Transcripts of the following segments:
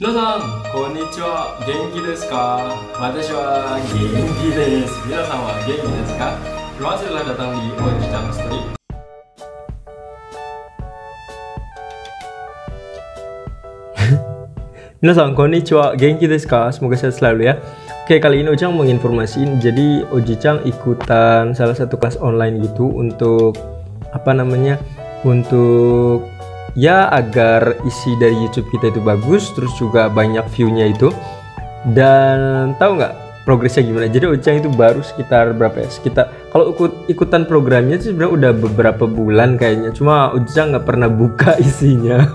皆さん、こんにちは。元気ですか？私は元気です。皆さんは元気ですか? Terima kasih telah datang di Ojicang Story. Minasan, konnichiwa, genki desu ka? Semoga sehat selalu ya. Oke, kali ini Ojicang mau nginformasiin. Jadi Ojicang ikutan salah satu kelas online gitu untuk untuk ya agar isi dari YouTube kita itu bagus, terus juga banyak view-nya itu. Dan tahu nggak progresnya gimana? Jadi Ojicang itu baru sekitar berapa ya? Kalau ikutan programnya sih sebenarnya udah beberapa bulan kayaknya. Cuma Ojicang nggak pernah buka isinya.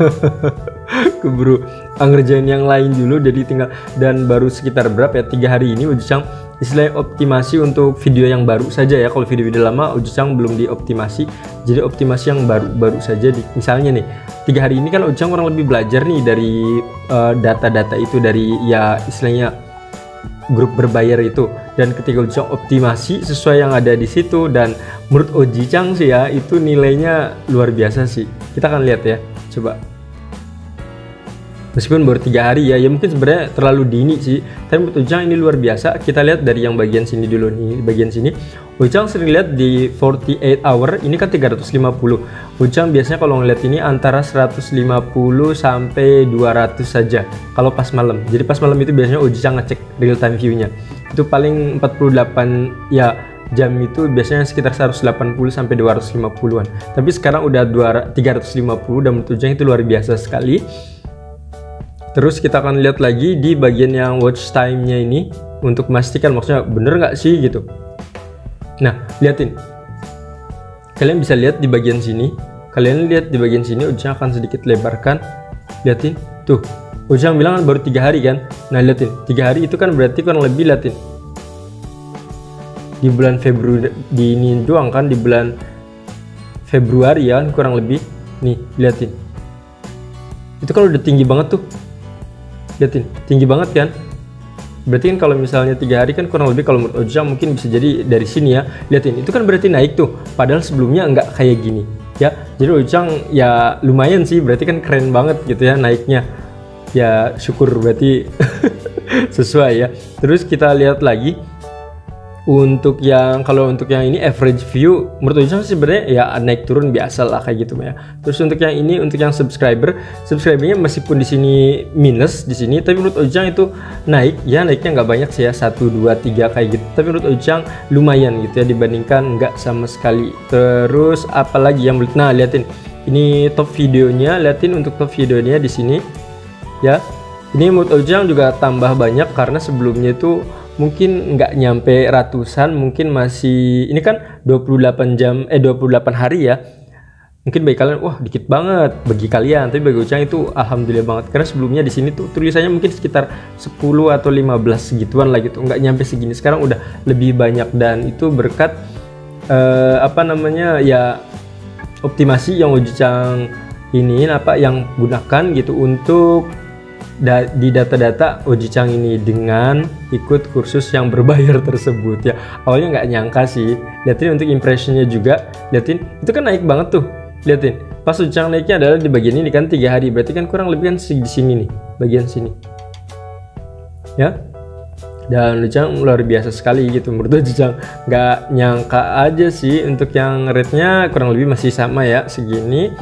Keburu ngerjain yang lain dulu, jadi tinggal. Dan baru sekitar berapa ya? 3 hari ini Ojicang istilahnya optimasi untuk video yang baru saja ya. Kalau video-video lama Ojicang belum dioptimasi, jadi optimasi yang baru saja. Misalnya nih 3 hari ini kan Ojicang kurang lebih belajar nih dari data-data itu, dari ya istilahnya grup berbayar itu. Dan ketika Ojicang optimasi sesuai yang ada di situ, dan menurut Ojicang sih ya itu nilainya luar biasa sih. Kita akan lihat ya, coba. Meskipun baru 3 hari ya mungkin sebenarnya terlalu dini sih, tapi menurut Ojicang ini luar biasa. Kita lihat dari yang bagian sini dulu nih. Bagian sini Ojicang sering lihat di 48 hour ini kan 350. Ojicang biasanya kalau ngeliat ini antara 150 sampai 200 saja kalau pas malam. Jadi pas malam itu biasanya Ojicang ngecek real time view-nya. Itu paling 48 ya jam, itu biasanya sekitar 180 sampai 250-an. Tapi sekarang udah 350, dan menurut Ojicang itu luar biasa sekali. Terus kita akan lihat lagi di bagian yang watch time-nya ini untuk memastikan maksudnya bener nggak sih gitu. Nah, liatin. Kalian bisa lihat di bagian sini. Kalian lihat di bagian sini, Ojicang akan sedikit lebarkan. Liatin. Tuh, Ojicang bilang kan baru 3 hari kan. Nah, liatin. 3 hari itu kan berarti kurang lebih, liatin. Di bulan Februari, di ini doang kan, di bulan Februari ya kurang lebih. Nih, liatin. Itu kalau udah tinggi banget tuh. Liatin, tinggi banget kan? Berarti kan kalau misalnya 3 hari kan kurang lebih, kalau menurut Ojicang mungkin bisa jadi dari sini ya. Liatin, itu kan berarti naik tuh. Padahal sebelumnya nggak kayak gini ya. Jadi Ojicang ya lumayan sih, berarti kan keren banget gitu ya naiknya. Ya syukur berarti sesuai ya. Terus kita lihat lagi untuk yang, kalau untuk yang ini average view menurut Ojicang sebenarnya ya naik turun biasa lah kayak gitu ya. Terus untuk yang ini, untuk yang subscribernya meskipun di sini minus di sini, tapi menurut Ojicang itu naik ya, naiknya nggak banyak sih ya, 1 2 3 kayak gitu. Tapi menurut Ojicang lumayan gitu ya dibandingkan nggak sama sekali. Terus apalagi yang nah liatin ini top videonya, liatin untuk top videonya di sini ya. Ini menurut Ojicang juga tambah banyak karena sebelumnya itu mungkin nggak nyampe ratusan, mungkin masih, ini kan 28 hari ya. Mungkin bagi kalian wah dikit banget bagi kalian, tapi bagi Ojicang itu alhamdulillah banget, karena sebelumnya di sini tuh tulisannya mungkin sekitar 10 atau 15 gituan lah gitu, nggak nyampe segini. Sekarang udah lebih banyak, dan itu berkat ya optimasi yang Ojicang ini yang gunakan gitu untuk di data-data Ojicang ini dengan ikut kursus yang berbayar tersebut ya. Awalnya nggak nyangka sih. Liatin untuk impressionnya juga, liatin itu kan naik banget tuh. Liatin pas Ojicang naiknya adalah di bagian ini kan 3 hari, berarti kan kurang lebih kan di sini nih, bagian sini ya. Dan Ojicang luar biasa sekali gitu, menurut Ojicang nggak nyangka aja sih. Untuk yang rate-nya kurang lebih masih sama ya, segini.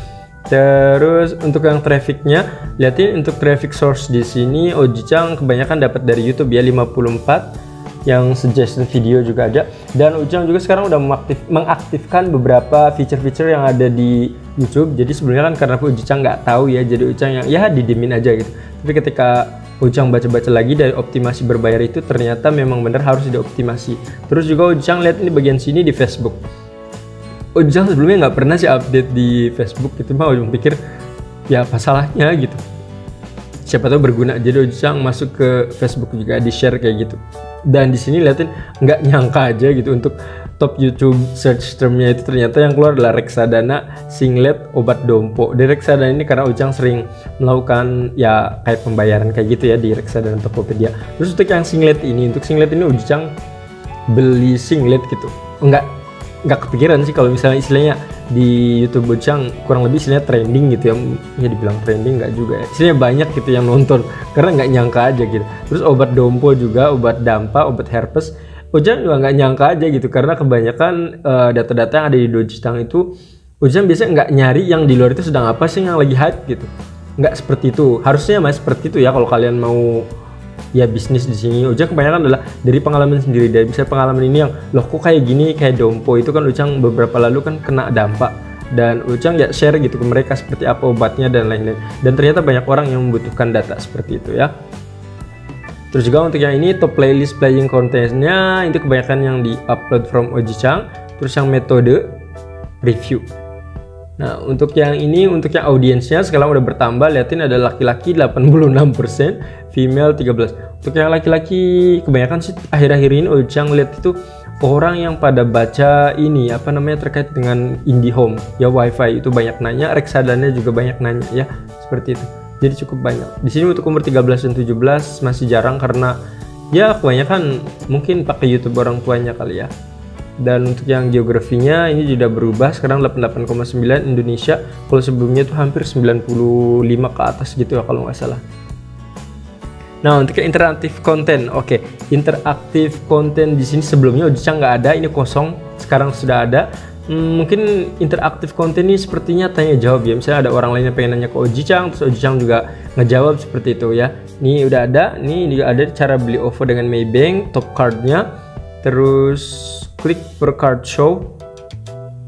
Terus untuk yang trafficnya, liatin untuk traffic source di sini Ojicang kebanyakan dapat dari YouTube ya, 54. Yang suggestion video juga ada. Dan Ojicang juga sekarang udah mengaktifkan beberapa feature-feature yang ada di YouTube. Jadi sebenarnya kan karena Ojicang nggak tahu ya, jadi Ojicang yang ya didemin aja gitu. Tapi ketika Ojicang baca-baca lagi dari optimasi berbayar itu, ternyata memang benar harus dioptimasi. Terus juga Ojicang lihat ini bagian sini di Facebook. Ojicang sebelumnya nggak pernah sih update di Facebook gitu, mah Ojicang pikir ya apa salahnya gitu, siapa tahu berguna. Jadi Ojicang masuk ke Facebook juga di share kayak gitu. Dan di sini liatin nggak nyangka aja gitu, untuk top YouTube search termnya itu ternyata yang keluar adalah reksadana singlet obat dompo. Di reksadana ini karena Ojicang sering melakukan ya kayak pembayaran kayak gitu ya di reksadana Tokopedia. Terus untuk yang singlet ini, Ojicang beli singlet gitu, nggak kepikiran sih kalau misalnya istilahnya di YouTube Ojicang kurang lebih istilahnya trending gitu ya dibilang trending nggak juga ya, istilahnya banyak gitu yang nonton karena nggak nyangka aja gitu. Terus obat dompo juga, obat dampa, obat herpes, Ojicang juga nggak nyangka aja gitu karena kebanyakan data-data yang ada di Ojicang itu Ojicang biasanya nggak nyari yang di luar itu sedang apa sih yang lagi hype gitu, nggak seperti itu. Harusnya mas seperti itu ya kalau kalian mau ya bisnis di sini. Ojicang kebanyakan adalah dari pengalaman sendiri, dari bisa pengalaman ini yang loh kok kayak gini, kayak dompo itu kan Ojicang beberapa lalu kan kena dampak dan Ojicang ya share gitu ke mereka seperti apa obatnya dan lain-lain, dan ternyata banyak orang yang membutuhkan data seperti itu ya. Terus juga untuk yang ini top playlist playing contentnya itu kebanyakan yang di upload from Ojicang. Terus yang metode review. Nah untuk yang ini, untuk yang audiensnya sekarang udah bertambah, liatin ada laki-laki 86%, female 13%. Untuk yang laki-laki kebanyakan sih akhir-akhir ini Ojicang lihat itu orang yang pada baca ini apa namanya terkait dengan IndiHome ya, wifi itu banyak nanya, reksadana juga banyak nanya ya, seperti itu. Jadi cukup banyak. Di sini untuk umur 13 dan 17 masih jarang karena ya kebanyakan mungkin pakai YouTube orang tuanya kali ya. Dan untuk yang geografinya ini sudah berubah, sekarang 88,9 Indonesia, kalau sebelumnya itu hampir 95 ke atas gitu ya kalau nggak salah. Nah untuk yang interaktif konten, oke, interaktif konten di sini sebelumnya Ojicang nggak ada, ini kosong, sekarang sudah ada. Mungkin interaktif konten ini sepertinya tanya jawab ya, misalnya ada orang lain yang pengen nanya ke Ojicang, terus Ojicang juga ngejawab seperti itu ya. Ini udah ada, ini juga ada cara beli OVO dengan Maybank, top cardnya, terus klik per card show.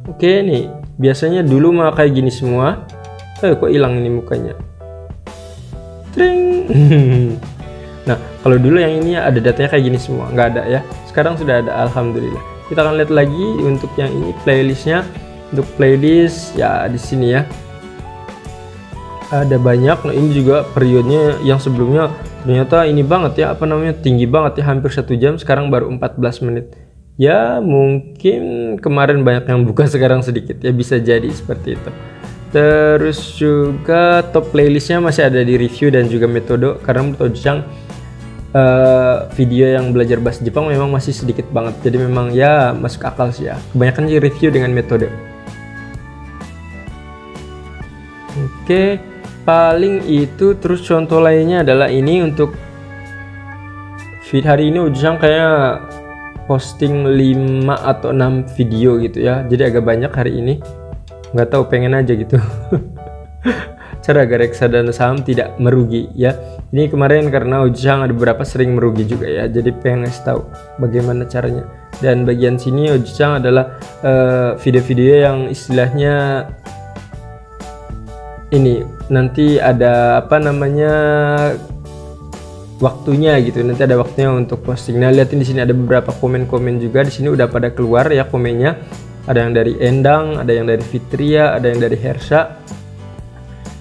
Oke nih biasanya dulu mah kayak gini semua, kok hilang ini mukanya, tring. Nah kalau dulu yang ini ada datanya kayak gini semua, nggak ada ya, sekarang sudah ada alhamdulillah. Kita akan lihat lagi untuk yang ini playlistnya. Untuk playlist ya di sini ya ada banyak. Nah ini juga periodnya yang sebelumnya ternyata ini banget ya, apa namanya, tinggi banget ya, hampir 1 jam, sekarang baru 14 menit ya. Mungkin kemarin banyak yang buka, sekarang sedikit ya, bisa jadi seperti itu. Terus juga top playlistnya masih ada di review dan juga metode, karena menurut Ojicang video yang belajar bahasa Jepang memang masih sedikit banget, jadi memang ya masuk akal sih ya, kebanyakan di review dengan metode. Oke, paling itu. Terus contoh lainnya adalah ini untuk feed hari ini Ojicang kayak posting 5 atau 6 video gitu ya, jadi agak banyak hari ini, nggak tahu, pengen aja gitu. Cara agar reksadana saham tidak merugi ya, ini kemarin karena Ojicang ada beberapa sering merugi juga ya, jadi pengen ngasih tahu bagaimana caranya. Dan bagian sini Ojicang adalah video-video yang istilahnya ini nanti ada apa namanya waktunya gitu, nanti ada waktunya untuk posting. Nah lihatin di sini ada beberapa komen-komen juga, di sini udah pada keluar ya komennya, ada yang dari Endang, ada yang dari Fitria, ada yang dari Hersha.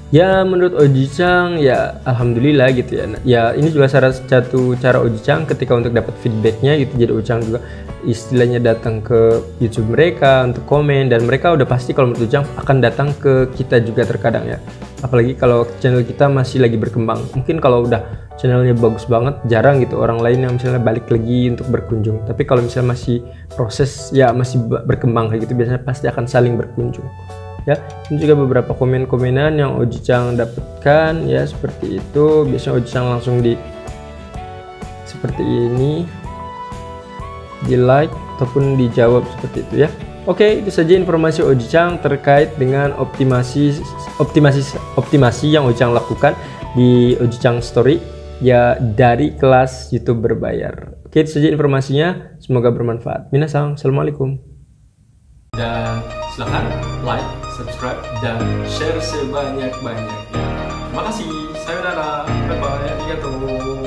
Ya menurut Ojicang ya alhamdulillah gitu ya. Ya ini juga salah satu cara Ojicang ketika untuk dapat feedbacknya gitu, jadi Ojicang juga istilahnya datang ke YouTube mereka untuk komen, dan mereka udah pasti kalau menurut Ojicang akan datang ke kita juga terkadang ya, apalagi kalau channel kita masih lagi berkembang. Mungkin kalau udah channelnya bagus banget jarang gitu orang lain yang misalnya balik lagi untuk berkunjung, tapi kalau misalnya masih proses ya masih berkembang kayak gitu, biasanya pasti akan saling berkunjung ya. Ini juga beberapa komen-komenan yang Ojicang dapatkan ya, seperti itu. Biasanya Ojicang langsung di seperti ini, di like ataupun dijawab seperti itu ya. Oke, itu saja informasi Ojicang terkait dengan optimasi yang Ojicang lakukan di Ojicang Story ya, dari kelas YouTube berbayar. Oke, itu saja informasinya, semoga bermanfaat. Minasang, assalamualaikum. Dan silahkan like, subscribe, dan share sebanyak-banyaknya. Terima kasih, sayonara, bye bye, arigatou.